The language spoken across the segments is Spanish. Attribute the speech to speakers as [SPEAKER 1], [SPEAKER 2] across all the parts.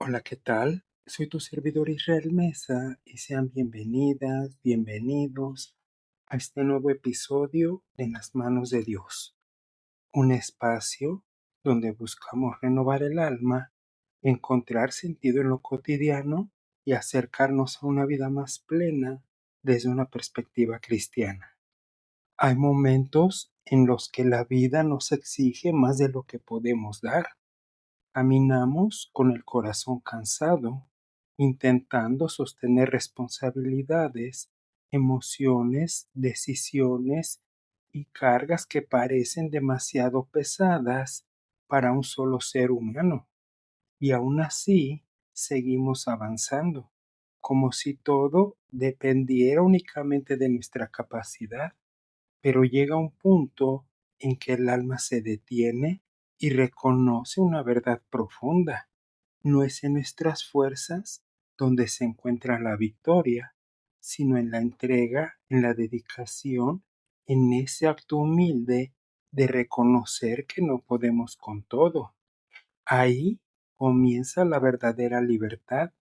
[SPEAKER 1] Hola, ¿qué tal? Soy tu servidor Israel Mesa y sean bienvenidas, bienvenidos a este nuevo episodio de En las manos de Dios, un espacio donde buscamos renovar el alma, encontrar sentido en lo cotidiano y acercarnos a una vida más plena desde una perspectiva cristiana. Hay momentos en los que la vida nos exige más de lo que podemos dar. Caminamos con el corazón cansado, intentando sostener responsabilidades, emociones, decisiones y cargas que parecen demasiado pesadas para un solo ser humano. Y aún así, seguimos avanzando, como si todo dependiera únicamente de nuestra capacidad. Pero llega un punto en que el alma se detiene y reconoce una verdad profunda. No es en nuestras fuerzas donde se encuentra la victoria, sino en la entrega, en la dedicación, en ese acto humilde de reconocer que no podemos con todo. Ahí comienza la verdadera libertad,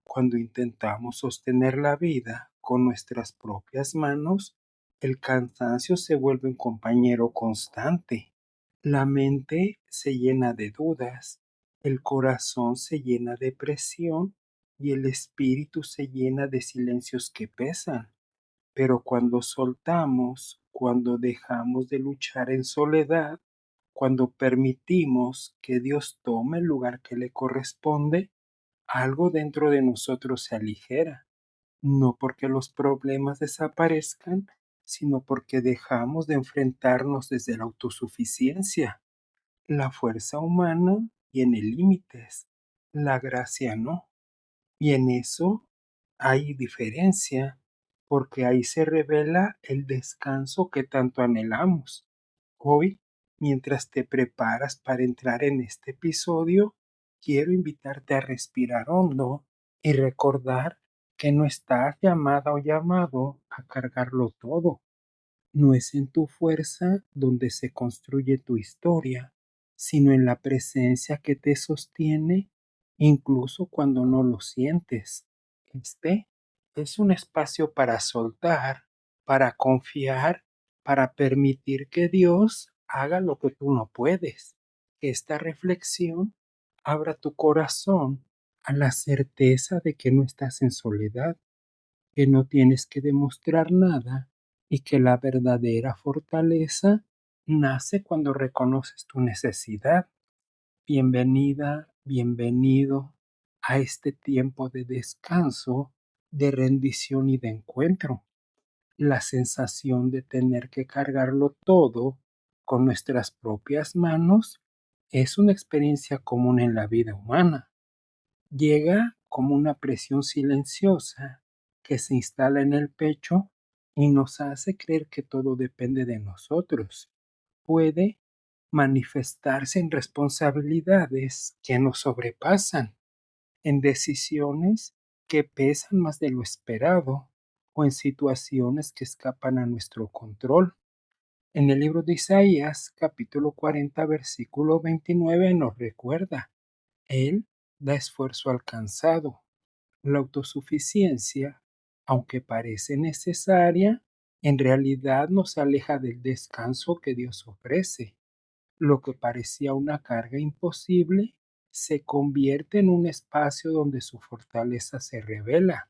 [SPEAKER 1] cuando intentamos sostener la vida con nuestras propias manos. El cansancio se vuelve un compañero constante. La mente se llena de dudas, el corazón se llena de presión y el espíritu se llena de silencios que pesan. Pero cuando soltamos, cuando dejamos de luchar en soledad, cuando permitimos que Dios tome el lugar que le corresponde, algo dentro de nosotros se aligera, no porque los problemas desaparezcan, sino porque dejamos de enfrentarnos desde la autosuficiencia. La fuerza humana tiene límites, la gracia no. Y en eso hay diferencia, porque ahí se revela el descanso que tanto anhelamos. Hoy, mientras te preparas para entrar en este episodio, quiero invitarte a respirar hondo y recordar que no estás llamada o llamado a cargarlo todo. No es en tu fuerza donde se construye tu historia, sino en la presencia que te sostiene, incluso cuando no lo sientes. Este es un espacio para soltar, para confiar, para permitir que Dios haga lo que tú no puedes. Que esta reflexión abra tu corazón a la certeza de que no estás en soledad, que no tienes que demostrar nada y que la verdadera fortaleza nace cuando reconoces tu necesidad. Bienvenida, bienvenido a este tiempo de descanso, de rendición y de encuentro. La sensación de tener que cargarlo todo con nuestras propias manos es una experiencia común en la vida humana. Llega como una presión silenciosa que se instala en el pecho y nos hace creer que todo depende de nosotros. Puede manifestarse en responsabilidades que nos sobrepasan, en decisiones que pesan más de lo esperado o en situaciones que escapan a nuestro control. En el libro de Isaías, capítulo 40, versículo 29, nos recuerda: Él da esfuerzo al cansado. La autosuficiencia, aunque parece necesaria, en realidad nos aleja del descanso que Dios ofrece. Lo que parecía una carga imposible se convierte en un espacio donde su fortaleza se revela.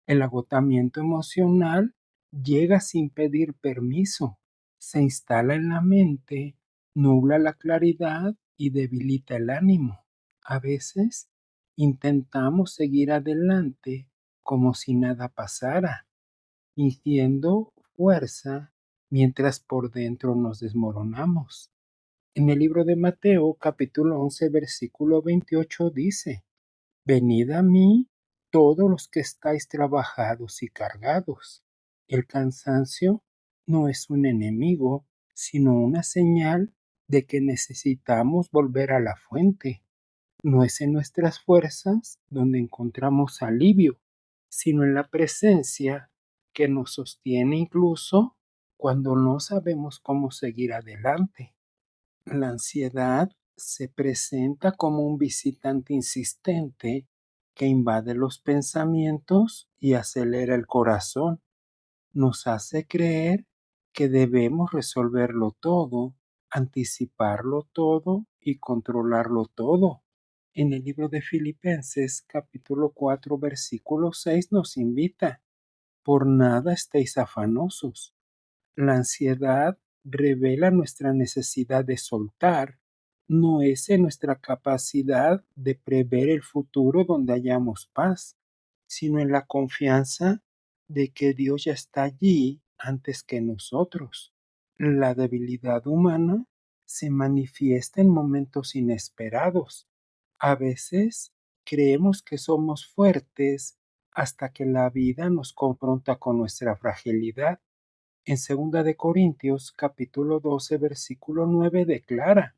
[SPEAKER 1] El agotamiento emocional llega sin pedir permiso, se instala en la mente, nubla la claridad y debilita el ánimo. A veces intentamos seguir adelante como si nada pasara, fingiendo fuerza mientras por dentro nos desmoronamos. En el libro de Mateo, capítulo 11, versículo 28 dice: Venid a mí todos los que estáis trabajados y cargados. El cansancio no es un enemigo, sino una señal de que necesitamos volver a la fuente. No es en nuestras fuerzas donde encontramos alivio, sino en la presencia que nos sostiene incluso cuando no sabemos cómo seguir adelante. La ansiedad se presenta como un visitante insistente que invade los pensamientos y acelera el corazón. Nos hace creer que debemos resolverlo todo, anticiparlo todo y controlarlo todo. En el libro de Filipenses, capítulo 4, versículo 6 nos invita: por nada estéis afanosos. La ansiedad revela nuestra necesidad de soltar, no es en nuestra capacidad de prever el futuro donde hallamos paz, sino en la confianza de que Dios ya está allí antes que nosotros. La debilidad humana se manifiesta en momentos inesperados. A veces creemos que somos fuertes hasta que la vida nos confronta con nuestra fragilidad. En 2 capítulo 12, versículo 9 declara: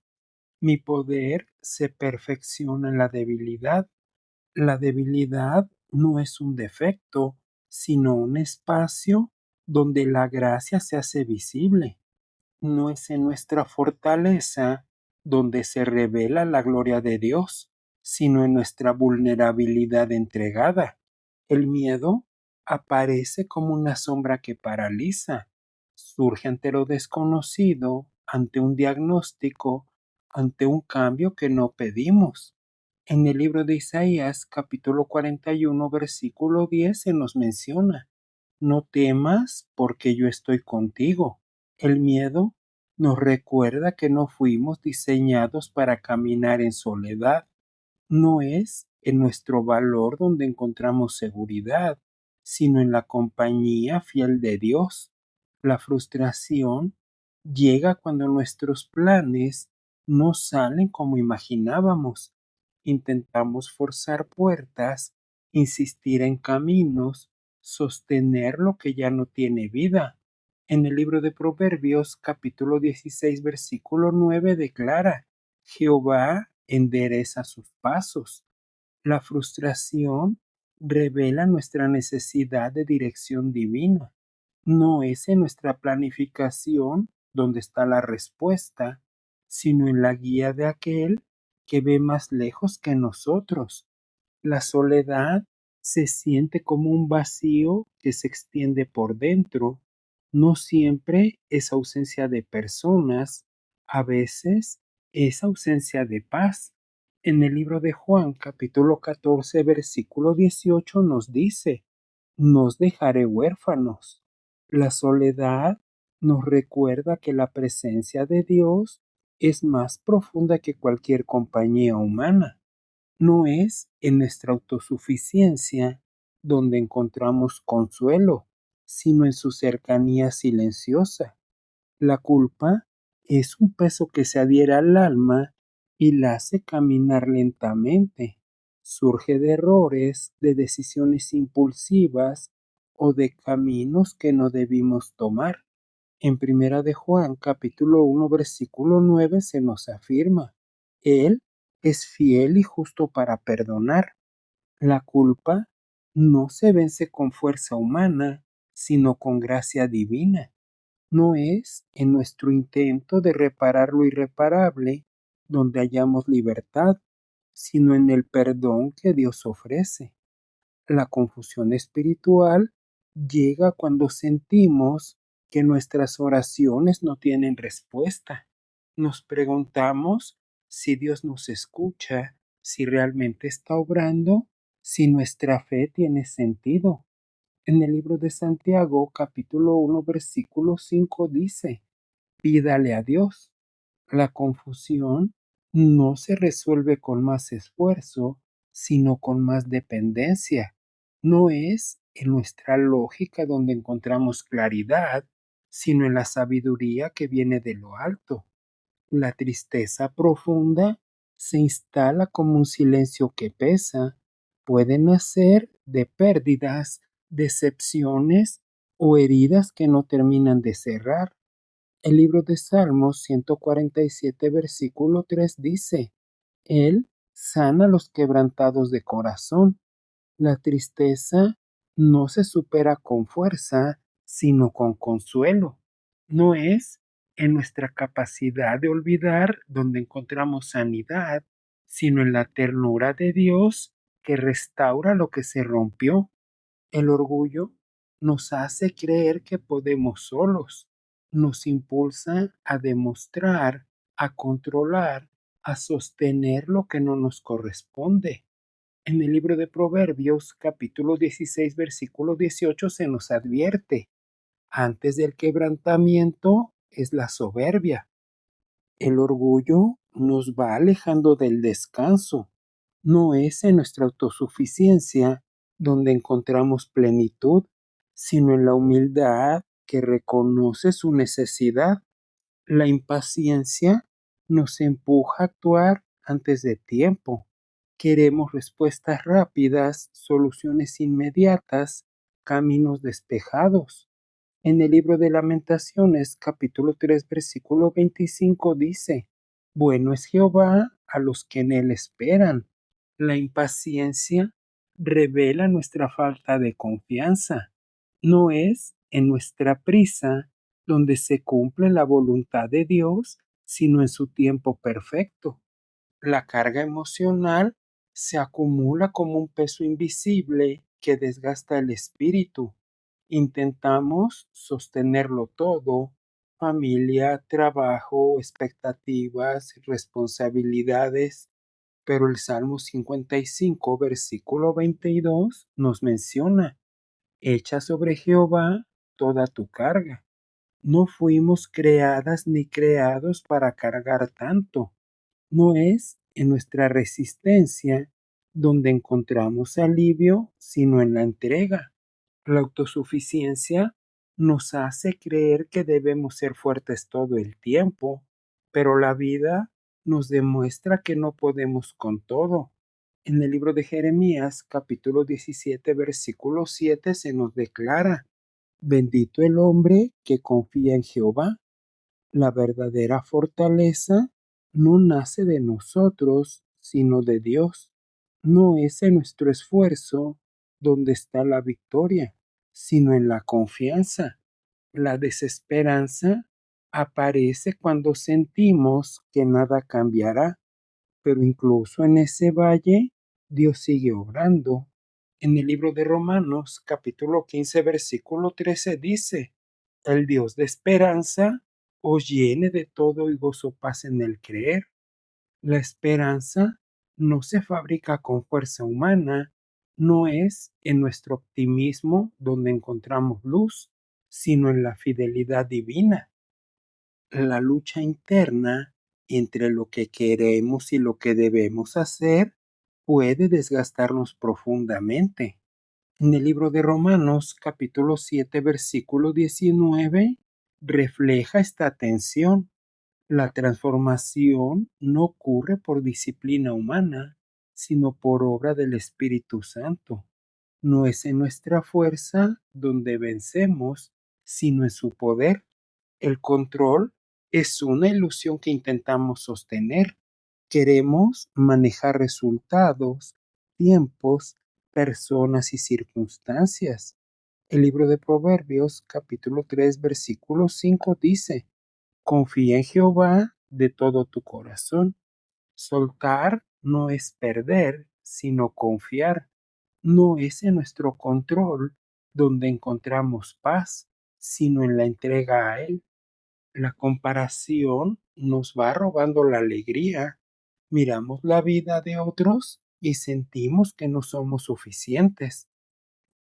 [SPEAKER 1] mi poder se perfecciona en la debilidad. La debilidad no es un defecto, sino un espacio donde la gracia se hace visible. No es en nuestra fortaleza donde se revela la gloria de Dios, sino en nuestra vulnerabilidad entregada. El miedo aparece como una sombra que paraliza. Surge ante lo desconocido, ante un diagnóstico, ante un cambio que no pedimos. En el libro de Isaías, capítulo 41, versículo 10, se nos menciona: no temas, porque yo estoy contigo. El miedo nos recuerda que no fuimos diseñados para caminar en soledad. No es en nuestro valor donde encontramos seguridad, sino en la compañía fiel de Dios. La frustración llega cuando nuestros planes no salen como imaginábamos. Intentamos forzar puertas, insistir en caminos, sostener lo que ya no tiene vida. En el libro de Proverbios, capítulo 16, versículo 9 declara: Jehová endereza sus pasos. La frustración revela nuestra necesidad de dirección divina. No es en nuestra planificación donde está la respuesta, sino en la guía de aquel que ve más lejos que nosotros. La soledad se siente como un vacío que se extiende por dentro. No siempre es ausencia de personas, a veces es ausencia de paz. En el libro de Juan, capítulo 14, versículo 18 nos dice: no os dejaré huérfanos. La soledad nos recuerda que la presencia de Dios es más profunda que cualquier compañía humana. No es en nuestra autosuficiencia donde encontramos consuelo, sino en su cercanía silenciosa. La culpa es un peso que se adhiere al alma y la hace caminar lentamente. Surge de errores, de decisiones impulsivas o de caminos que no debimos tomar. En Primera de Juan, capítulo 1, versículo 9 se nos afirma: Él es fiel y justo para perdonar. La culpa no se vence con fuerza humana, sino con gracia divina. No es en nuestro intento de reparar lo irreparable donde hallamos libertad, sino en el perdón que Dios ofrece. La confusión espiritual llega cuando sentimos que nuestras oraciones no tienen respuesta. Nos preguntamos si Dios nos escucha, si realmente está obrando, si nuestra fe tiene sentido. En el libro de Santiago, capítulo 1, versículo 5 dice: pídale a Dios. La confusión no se resuelve con más esfuerzo, sino con más dependencia. No es en nuestra lógica donde encontramos claridad, sino en la sabiduría que viene de lo alto. La tristeza profunda se instala como un silencio que pesa. Puede nacer de pérdidas, decepciones o heridas que no terminan de cerrar. El libro de Salmos 147, versículo 3 dice: Él sana a los quebrantados de corazón. La tristeza no se supera con fuerza, sino con consuelo. No es en nuestra capacidad de olvidar donde encontramos sanidad, sino en la ternura de Dios que restaura lo que se rompió. El orgullo nos hace creer que podemos solos, nos impulsa a demostrar, a controlar, a sostener lo que no nos corresponde. En el libro de Proverbios, capítulo 16, versículo 18, se nos advierte: antes del quebrantamiento es la soberbia. El orgullo nos va alejando del descanso. No es en nuestra autosuficiencia donde encontramos plenitud, sino en la humildad que reconoce su necesidad. La impaciencia nos empuja a actuar antes de tiempo. Queremos respuestas rápidas, soluciones inmediatas, caminos despejados. En el libro de Lamentaciones, capítulo 3, versículo 25 dice: bueno es Jehová a los que en él esperan. La impaciencia revela nuestra falta de confianza. No es en nuestra prisa donde se cumple la voluntad de Dios, sino en su tiempo perfecto. La carga emocional se acumula como un peso invisible que desgasta el espíritu. Intentamos sostenerlo todo: familia, trabajo, expectativas, responsabilidades, pero el Salmo 55, versículo 22 nos menciona: echa sobre Jehová toda tu carga. No fuimos creadas ni creados para cargar tanto. No es en nuestra resistencia donde encontramos alivio, sino en la entrega. La autosuficiencia nos hace creer que debemos ser fuertes todo el tiempo, pero la vida nos demuestra que no podemos con todo. En el libro de Jeremías, capítulo 17, versículo 7, se nos declara: bendito el hombre que confía en Jehová. La verdadera fortaleza no nace de nosotros, sino de Dios. No es en nuestro esfuerzo donde está la victoria, sino en la confianza. La desesperanza aparece cuando sentimos que nada cambiará, pero incluso en ese valle Dios sigue obrando. En el libro de Romanos, capítulo 15, versículo 13 dice: el Dios de esperanza os llene de todo y gozo paz en el creer. La esperanza no se fabrica con fuerza humana, no es en nuestro optimismo donde encontramos luz, sino en la fidelidad divina. La lucha interna entre lo que queremos y lo que debemos hacer puede desgastarnos profundamente. En el libro de Romanos, capítulo 7, versículo 19, refleja esta tensión. La transformación no ocurre por disciplina humana, sino por obra del Espíritu Santo. No es en nuestra fuerza donde vencemos, sino en su poder. El control es una ilusión que intentamos sostener. Queremos manejar resultados, tiempos, personas y circunstancias. El libro de Proverbios, capítulo 3, versículo 5 dice: confía en Jehová de todo tu corazón. Soltar no es perder, sino confiar. No es en nuestro control donde encontramos paz, sino en la entrega a Él. La comparación nos va robando la alegría. Miramos la vida de otros y sentimos que no somos suficientes.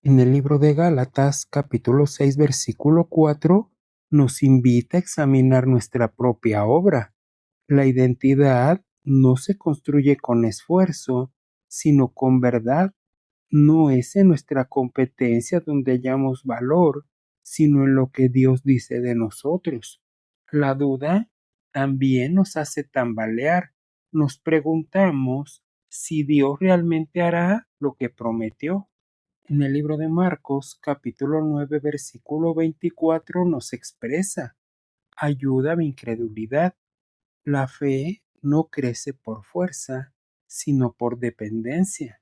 [SPEAKER 1] En el libro de Gálatas, capítulo 6, versículo 4, nos invita a examinar nuestra propia obra. La identidad no se construye con esfuerzo, sino con verdad. No es en nuestra competencia donde hallamos valor, sino en lo que Dios dice de nosotros. La duda también nos hace tambalear. Nos preguntamos si Dios realmente hará lo que prometió. En el libro de Marcos, capítulo 9, versículo 24, nos expresa: ayuda a mi incredulidad. La fe no crece por fuerza, sino por dependencia.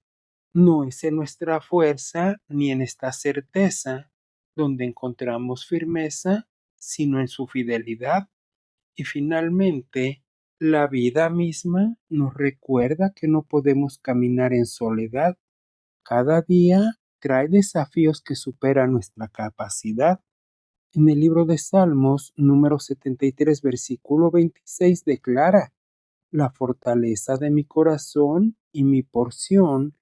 [SPEAKER 1] No es en nuestra fuerza ni en esta certeza donde encontramos firmeza, sino en su fidelidad. Y finalmente, la vida misma nos recuerda que no podemos caminar en soledad. Cada día trae desafíos que superan nuestra capacidad. En el libro de Salmos, número 73, versículo 26, declara: la fortaleza de mi corazón y mi porción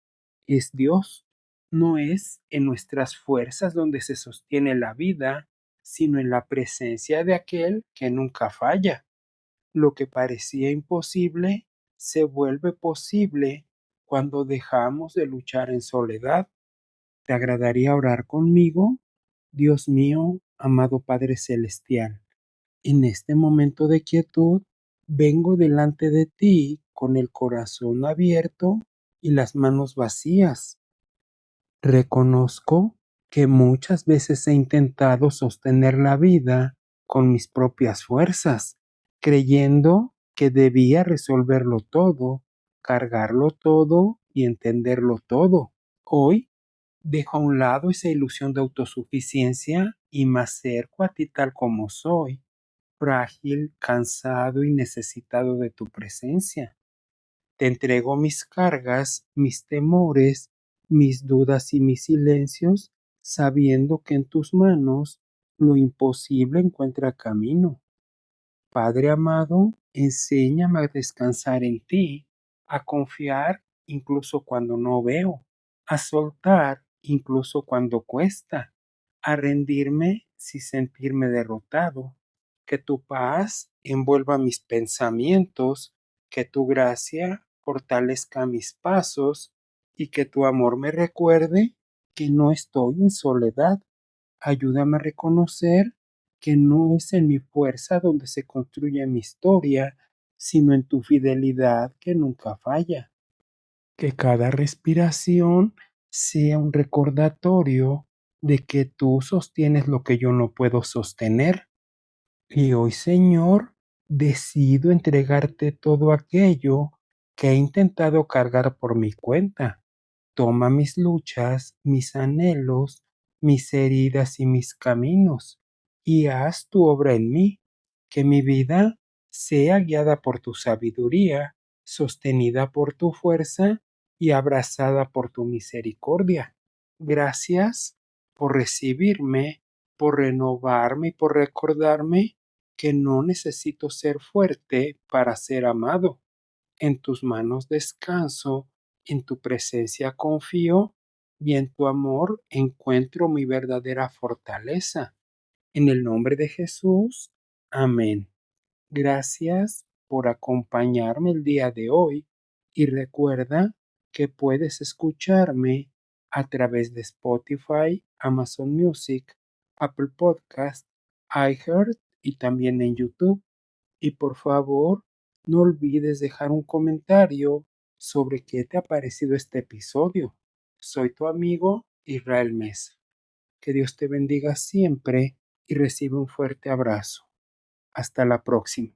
[SPEAKER 1] es Dios. No es en nuestras fuerzas donde se sostiene la vida, sino en la presencia de aquel que nunca falla. Lo que parecía imposible se vuelve posible cuando dejamos de luchar en soledad. ¿Te agradaría orar conmigo? Dios mío, amado Padre Celestial, en este momento de quietud, vengo delante de ti con el corazón abierto y las manos vacías. Reconozco que muchas veces he intentado sostener la vida con mis propias fuerzas, creyendo que debía resolverlo todo, cargarlo todo y entenderlo todo. Hoy dejo a un lado esa ilusión de autosuficiencia y me acerco a ti tal como soy, frágil, cansado y necesitado de tu presencia. Te entrego mis cargas, mis temores, mis dudas y mis silencios, sabiendo que en tus manos lo imposible encuentra camino. Padre amado, enséñame a descansar en ti, a confiar incluso cuando no veo, a soltar incluso cuando cuesta, a rendirme sin sentirme derrotado. Que tu paz envuelva mis pensamientos, que tu gracia fortalezca mis pasos y que tu amor me recuerde que no estoy en soledad. Ayúdame a reconocer que no es en mi fuerza donde se construye mi historia, sino en tu fidelidad que nunca falla. Que cada respiración sea un recordatorio de que tú sostienes lo que yo no puedo sostener. Y hoy, Señor, decido entregarte todo aquello que he intentado cargar por mi cuenta. Toma mis luchas, mis anhelos, mis heridas y mis caminos, y haz tu obra en mí, que mi vida sea guiada por tu sabiduría, sostenida por tu fuerza y abrazada por tu misericordia. Gracias por recibirme, por renovarme y por recordarme que no necesito ser fuerte para ser amado. En tus manos descanso, en tu presencia confío y en tu amor encuentro mi verdadera fortaleza. En el nombre de Jesús, amén. Gracias por acompañarme el día de hoy y recuerda que puedes escucharme a través de Spotify, Amazon Music, Apple Podcast, iHeart y también en YouTube. Y por favor, no olvides dejar un comentario sobre qué te ha parecido este episodio. Soy tu amigo Israel Mesa. Que Dios te bendiga siempre y recibe un fuerte abrazo. Hasta la próxima.